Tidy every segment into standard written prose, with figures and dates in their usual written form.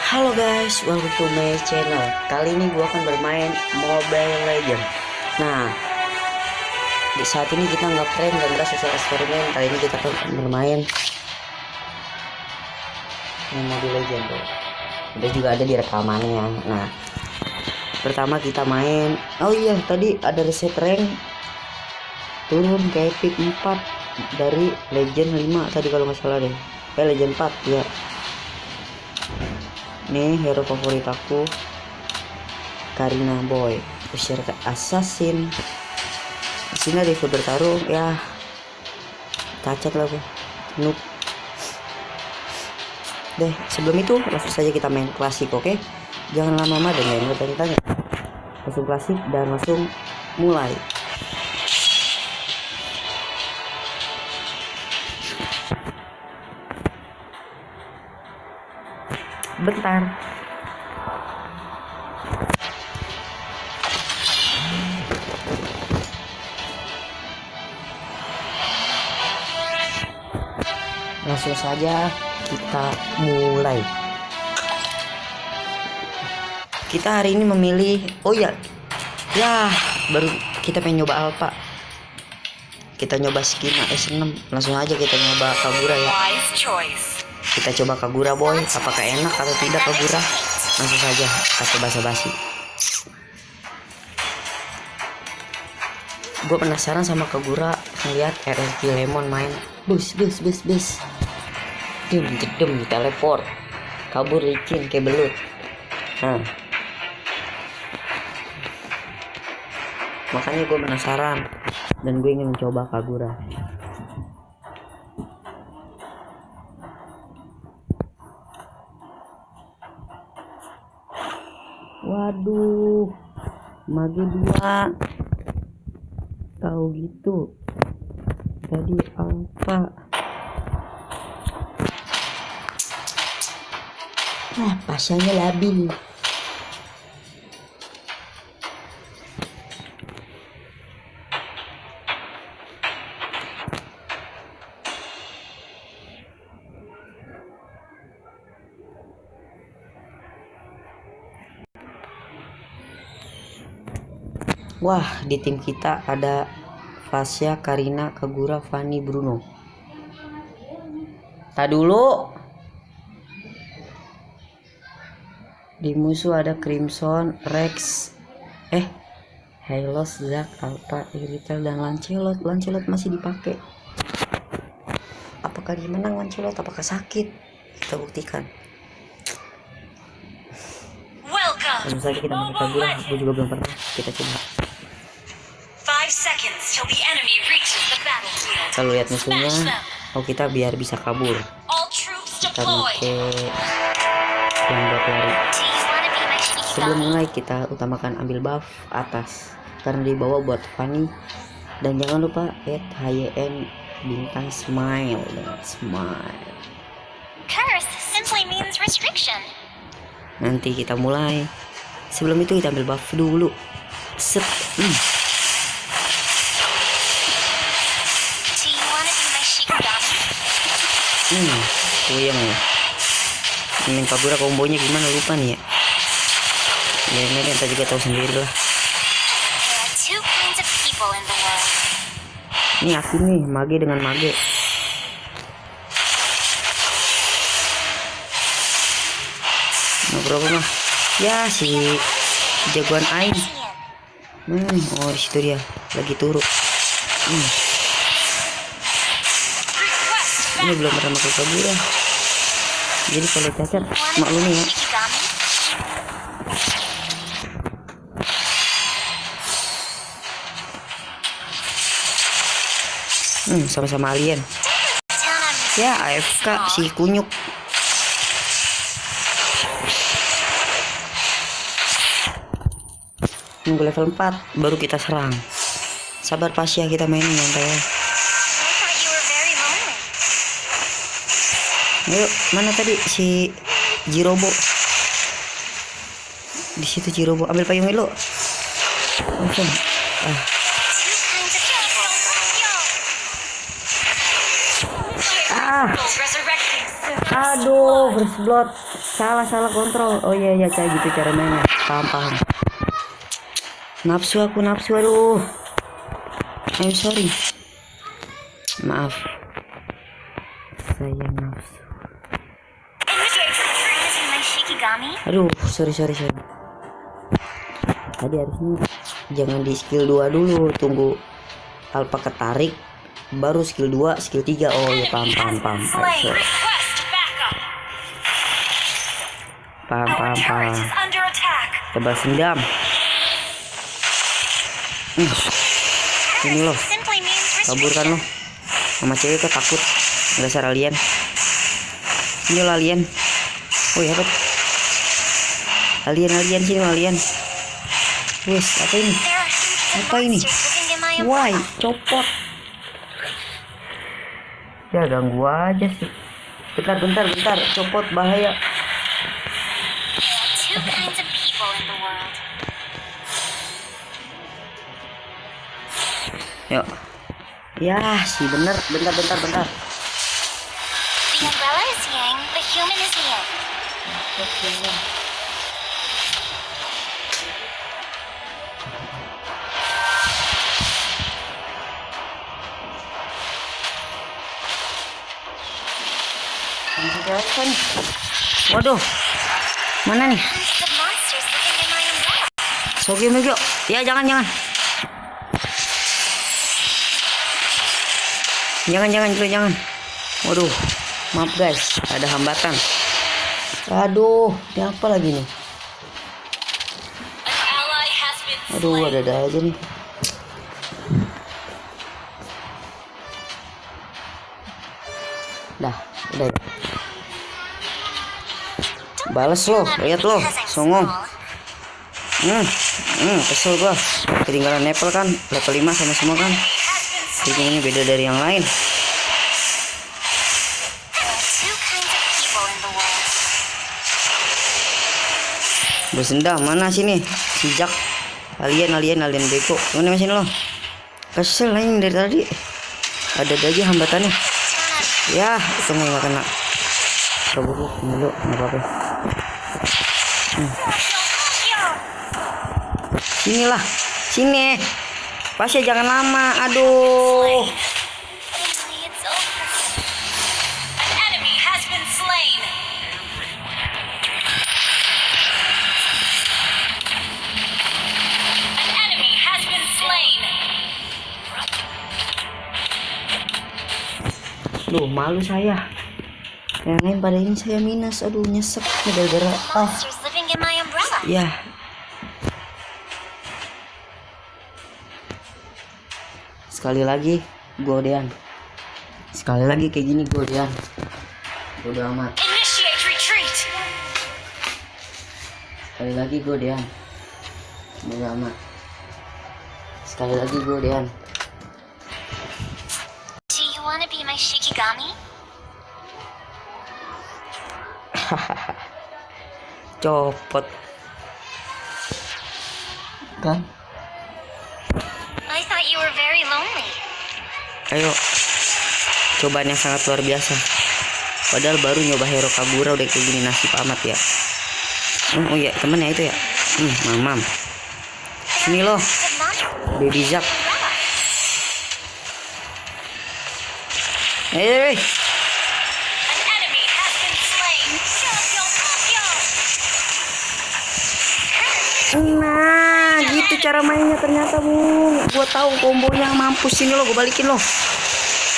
Halo guys, welcome to my channel. Kali ini gue akan bermain Mobile Legends. Nah, di saat ini kita nggak prank dan nggak sesuai eksperimen. Kali ini kita akan bermain Mobile Legends. Udah juga ada di rekamannya. Nah, pertama kita main. Oh iya, tadi ada reset rank turun ke epic 4 dari Legend 5 tadi kalau nggak salah deh. Legend 4 ya. Nih hero favorit aku, Karina Boy, usir ke assassin. Di sini ada bertarung ya, cacat lah gue, noob. Deh sebelum itu langsung saja kita main klasik, oke? Jangan lama-lama dan jangan bertanya-tanya. Langsung klasik dan langsung mulai. Bentar. Langsung saja kita mulai. Kita hari ini memilih, oh ya, baru kita pengen nyoba alpha. Kita nyoba skin S6. Langsung aja kita nyoba Kagura ya. Kita coba Kagura boy, apakah enak atau tidak Kagura? Langsung saja, kata basa-basi. Gue penasaran sama Kagura, ngeliat RRQ Lemon main. Bus. Jedem, teleport. Kabur licin kayak belut. Nah. Makanya gue penasaran dan gue ingin mencoba Kagura. Waduh, Mage 2 tahu gitu. Tadi alpha. Pasangnya labil. Wah, di tim kita ada Fasya, Karina, Kagura, Fanny, Bruno. Tak dulu. Di musuh ada Crimson, Rex, Hylos, Zac, Alpha, Iritel, dan Lancelot. Lancelot masih dipakai. Apakah dia menang Lancelot? Apakah sakit? Kita buktikan. Langsung saja kita pakai Kagura. Gue juga belum pernah. Kita coba. Kalau lihat musuhnya, kita biar bisa kabur. Kita pakai yang buat lari. Sebelum mulai kita utamakan ambil buff atas karena dibawa buat Fanny. Dan jangan lupa add HYN bintang smile dan smile. Curse simply means restriction. Nanti kita mulai. Sebelum itu kita ambil buff dulu. Set. Puyeng ya. Main Kagura kombonya gimana lupa nih ya. Ya kita juga tahu sendiri lah. Ini aku nih, Mage dengan Mage. Ngobrol mah. Ya si jagoan Ain. Oh di situ dia lagi turun. Ini belum pernah pakai Kagura. Jadi kalau cacat maklumi ya. Sama-sama alien. Ya AFK si kunyuk. Nunggu level 4 baru kita serang. Sabar Pasya, kita mainin nyantai ya. Ayo, mana tadi si Jirobo? Di situ Jirobo, ambil payung lo. Langsung. Aduh, first blood. Salah kontrol. Oh iya kayak gitu cara mainnya. Paham. Nafsu, aduh. I'm sorry. Maaf. Saya nafsu. Aduh, sorry. Tadi harusnya jangan di skill 2 dulu, tunggu alpha ketarik baru skill 2, skill 3. Oh ya paham. Paham. Tebas sendam. Ini loh. Kabur kan lo. Sama cewek kok takut. Dasar alien. Ini lo alien. Oh ya bet. Alien sini alien. Wes, apa ini? Why? Copot. Ya ganggu aja sih. Bentar. Copot bahaya. Yuk. Ya sih bener. Bentar. The umbrella is yang, the human is yang. Waduh, mana nih? The monsters living in my umbrella. Sogi Mejo, ya jangan. Jangan. Waduh, maaf guys, ada hambatan. Aduh, ini apa lagi nih? Aduh, ada aja nih. Udah. Balas lo, lihat lo, songong. Kesel gua. Ketinggalan level kan, level 5 sama semua kan. Ini beda dari yang lain. Bersendam mana sini? Si Jack. Alien beko. Mana sini lo? Kesel nih dari tadi. Ada aja hambatannya. Ya, itu nggak kena. Coba dulu, nggak apa-apa. Sini. Pasnya jangan lama. Aduh. Duh, malu saya. Yang lain pada ini saya minus. Aduh, nyesek gara-gara ya. Sekali lagi godean. Sekali lagi kayak gini godean. Udah amat. Sekali lagi godean. Udah amat. Sekali lagi godean. Do you wanna be my Shikigami? Copot kan? I thought you were very lonely. Ayo, cobaan yang sangat luar biasa. Padahal baru nyoba hero Kagura udah kayak gini, nasib amat ya. Oh iya, temennya itu ya. Mamam. Sini loh, Baby Zack. Hey. Nah, gitu cara mainnya ternyata, Bu. Gua tahu kombonya, mampus. Sini lo, gua balikin lo.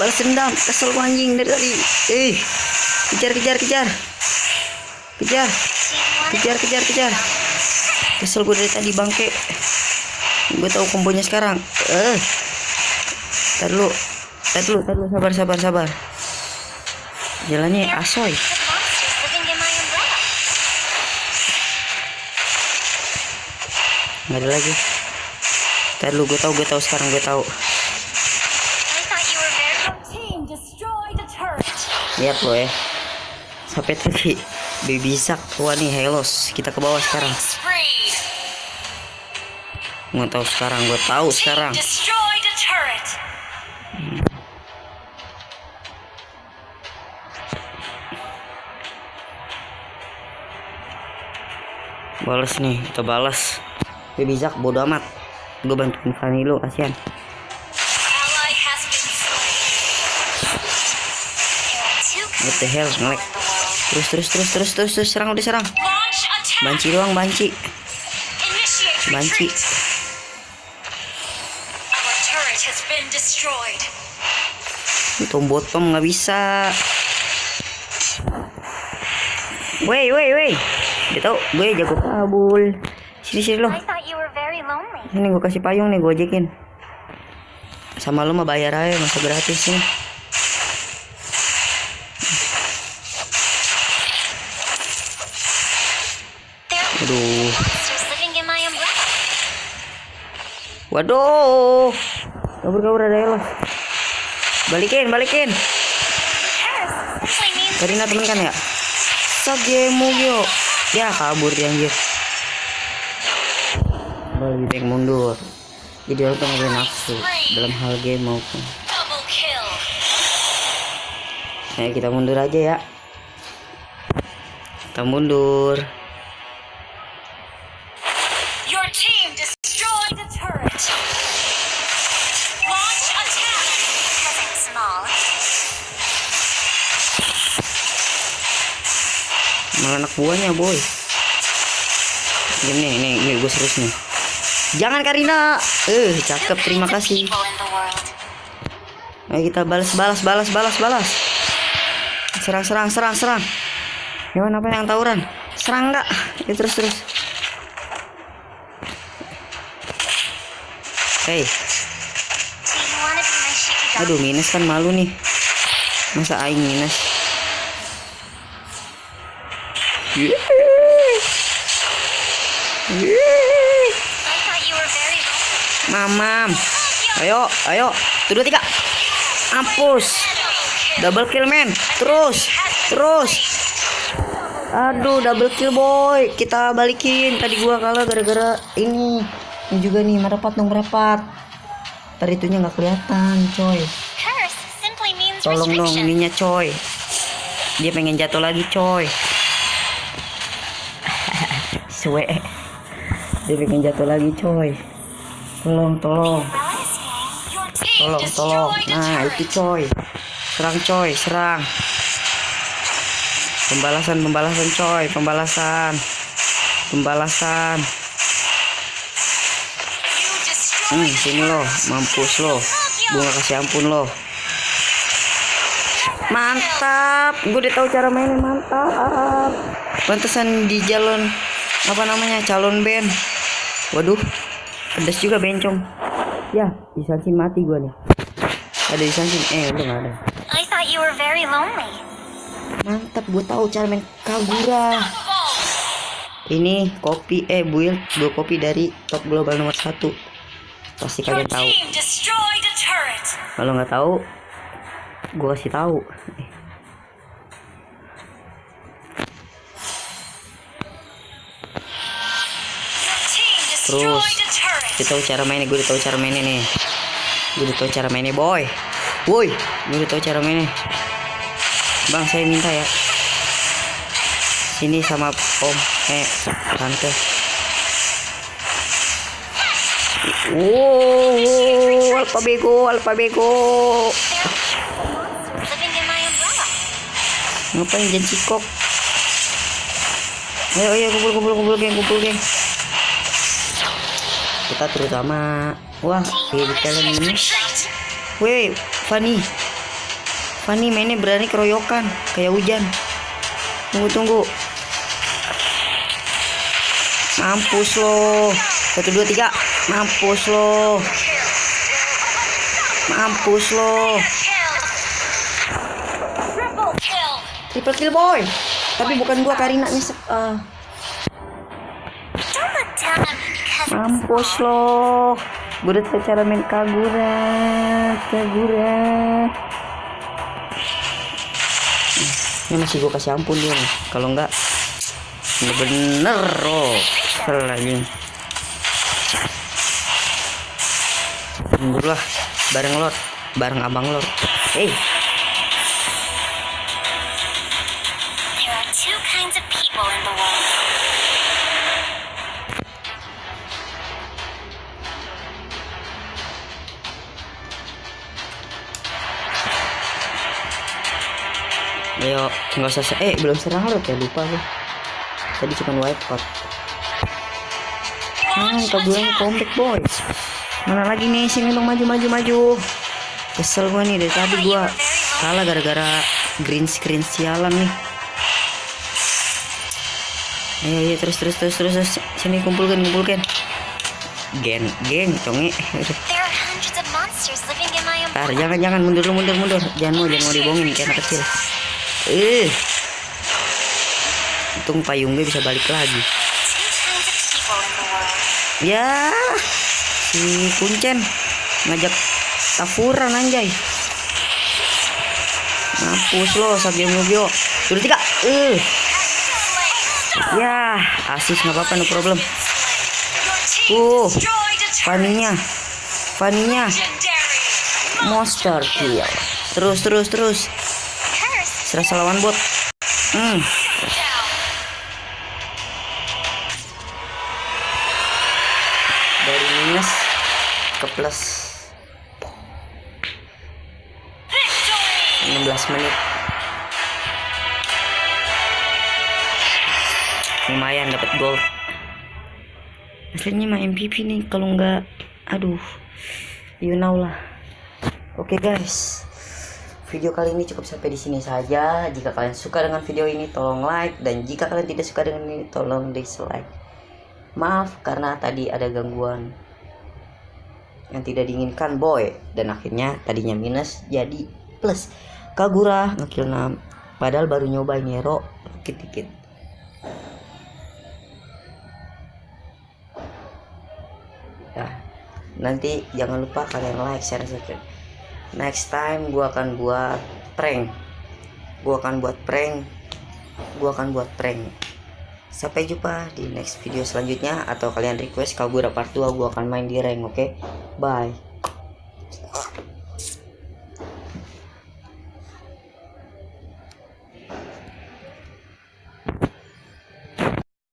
Balas dendam, kesel gua anjing dari tadi. Kejar. Kesel gua dari tadi bangke. Gua tahu kombonya sekarang. Tar dulu, sabar. Jalannya asoy. Nggak ada lagi. Tar dulu, gue tahu sekarang, gue tahu. Lihat lo ya. Sampai tadi Baby Zack. Wah nih Helos. Kita ke bawah sekarang. Gue tahu sekarang. Balas nih, kita balas. Baby Zack bodo amat. Gue bantuin Fanny lu, kasihan. Ally has been slain. There are two What the kinds hell, of people ngelek. in the world. Terus serang, udah serang. Launch attack. Banci doang, banci. Initiate Banci. retreat. Our turret has been destroyed. Tombot pom nggak bisa. Wey. Dia tau gue jago kabul. Sini lo. I thought you were very lonely. Ini gue kasih payung nih, gue ojekin. Sama lo mah bayar aja, masa gratis nih. There are Aduh. monsters living in my umbrella. Waduh. Kabur ada lo. Balikin. Paris simply means Karina temen kan ya? Sagemu yo. Ya kabur dia anjir. Lebih baik mundur. Jadi orang tuh nggak nafsu dalam hal game maupun. double kill. Ayo kita mundur aja ya. Kita mundur. Your team destroyed the turret. Launch attack. Because I'm small. Malah anak buahnya boy. Nih gue serius nih. Jangan Karina. Cakep, terima kasih. People in the world. Ayo kita balas. Serang. Hewan apa yang tawuran? Serang enggak? Ya, terus. Hey, Do you wanna be my Shikigami? aduh minus kan malu nih. Masa aing minus? I thought you were very lonely. Mamam. Ayo. 1, 2, 3. Ampus. Double kill men. Terus. Aduh, double kill boy. Kita balikin. Tadi gua kalah gara-gara ini. Ini juga nih, merapat. Ntar itunya nggak kelihatan, coy. Curse simply means Tolong dong restriction. ininya, coy. Dia pengen jatuh lagi, coy. Suwe. Dia pengen jatuh lagi, coy. Tolong. Your team Tolong. destroyed the Nah, turret. itu coy. Serang coy, serang. Pembalasan coy, pembalasan. You destroyed the Sini lo, turret. mampus lo. Gue gak kasih ampun lo. Mantap, gue udah tahu cara mainnya, mantap. Pantesan di calon band. Waduh, pedas juga bencong. Ya, disansin mati gue nih. Ada disansin, udah gak ada. I thought you were very lonely. Mantap, gue tahu cara main Kagura. Ini kopi, build 2 kopi dari top global nomor 1. Pasti Your kalian tahu. team destroyed the turret. Kalau nggak tahu, gue kasih tahu. Your team Terus destroyed the turret. kita tahu cara mainnya, gue udah tahu cara mainnya nih. Gue udah tahu cara mainnya, boy. Woi, gue udah tahu cara mainnya. Bang, saya minta ya. Sini sama om, tante. Wow, alpha bego. There are monsters living in my umbrella. Ngapain jangan cikok? Ayo kumpul geng. Kita terutama, wah, di kalian ini. Woi, Fanny mainnya berani keroyokan kayak hujan. Tunggu. Mampus lo. 1, 2, 3. Mampus lo. Triple kill boy. Tapi bukan gua, Karina nyesek. Don't look down on me because Mampus lo. Gue udah tahu cara main Kagura. Ini masih gue kasih ampun dia nih. Kalau enggak, bener loh. Lagi. Tunggulah, bareng abang Lord. there are two kinds of people in the world. Ayo, nggak usah belum serang lo ya, lupa gue. Tadi cuma wipe out. Kaburan comeback boy. Mana lagi nih, sini dong, maju. Kesel gua nih, dari tadi gua kalah gara-gara green screen sialan nih. Ayo terus sini kumpulkan. Geng conge. Jangan mundur. Jangan mau dibohongin kayak anak kecil. Untung payung gue bisa balik lagi. Ya, si Kuncen ngajak tafuran anjay. Mampus lo, Sabio. Sudah 3. Ya, asis nggak apa-apa, no problem. Faninya. Monster kill. Terus. Serasa lawan bot. Dari minus ke plus 16 menit. Lumayan dapat gold. Aslinya mah MVP nih, kalau nggak you know lah. Oke guys, video kali ini cukup sampai di sini saja. Jika kalian suka dengan video ini tolong like, dan jika kalian tidak suka dengan ini tolong dislike. Maaf karena tadi ada gangguan yang tidak diinginkan boy, dan akhirnya tadinya minus jadi plus. Kagura ngekill 6, padahal baru nyobain hero dikit. Ya, nanti jangan lupa kalian like, share, subscribe. Next time gua akan buat prank. Sampai jumpa di next video selanjutnya, atau kalian request Kagura part 2, gua akan main di rank, oke? Bye.